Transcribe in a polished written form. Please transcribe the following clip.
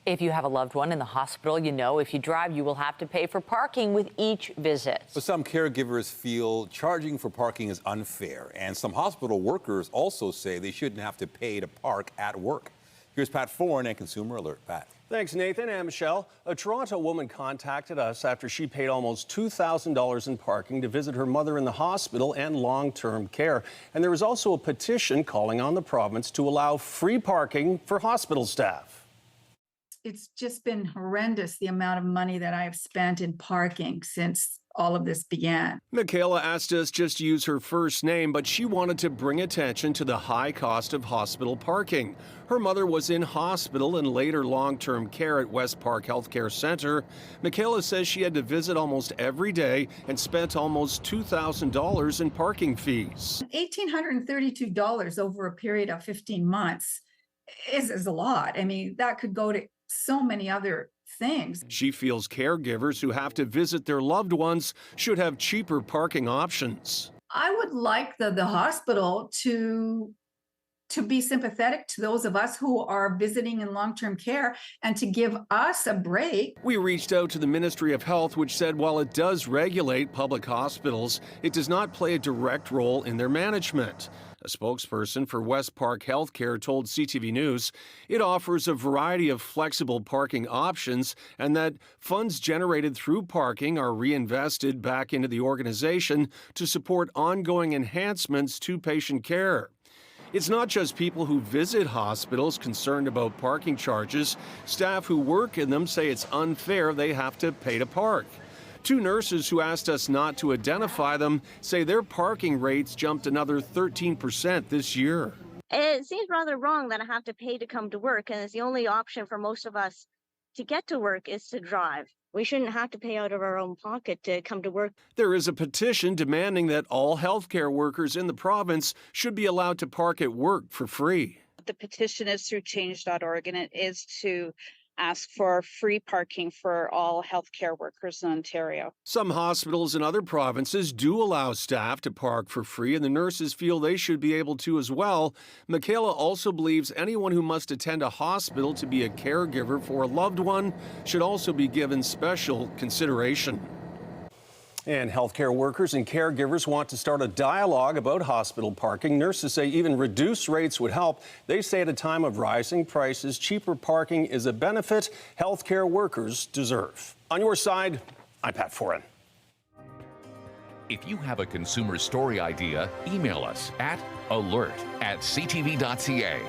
If you have a loved one in the hospital, you know if you drive, you will have to pay for parking with each visit. But some caregivers feel charging for parking is unfair, and some hospital workers also say they shouldn't have to pay to park at work. Here's Pat Foran and Consumer Alert. Pat. Thanks, Nathan and Michelle. A Toronto woman contacted us after she paid almost $2,000 in parking to visit her mother in the hospital and long-term care. And there was also a petition calling on the province to allow free parking for hospital staff. It's just been horrendous, the amount of money that I've spent in parking since all of this began. Michaela asked us just to use her first name, but she wanted to bring attention to the high cost of hospital parking. Her mother was in hospital and later long-term care at West Park Healthcare Center. Michaela says she had to visit almost every day and spent almost $2,000 in parking fees. $1,832 over a period of 15 months is a lot. I mean, that could go to so many other things. She feels caregivers who have to visit their loved ones should have cheaper parking options. I would like the hospital to be sympathetic to those of us who are visiting in long-term care and to give us a break. We reached out to the Ministry of Health, which said while it does regulate public hospitals, it does not play a direct role in their management. A spokesperson for West Park Healthcare told CTV News it offers a variety of flexible parking options and that funds generated through parking are reinvested back into the organization to support ongoing enhancements to patient care. It's not just people who visit hospitals concerned about parking charges. Staff who work in them say it's unfair they have to pay to park. Two nurses who asked us not to identify them say their parking rates jumped another 13% this year. It seems rather wrong that I have to pay to come to work, and it's the only option for most of us to get to work is to drive. We shouldn't have to pay out of our own pocket to come to work. There is a petition demanding that all healthcare workers in the province should be allowed to park at work for free. The petition is through change.org, and it is to ask for free parking for all healthcare workers in Ontario. Some hospitals in other provinces do allow staff to park for free, and the nurses feel they should be able to as well. Michaela also believes anyone who must attend a hospital to be a caregiver for a loved one should also be given special consideration. And healthcare workers and caregivers want to start a dialogue about hospital parking. Nurses say even reduced rates would help. They say at a time of rising prices, cheaper parking is a benefit healthcare workers deserve. On your side, I'm Pat Foran. If you have a consumer story idea, email us at alert@ctv.ca.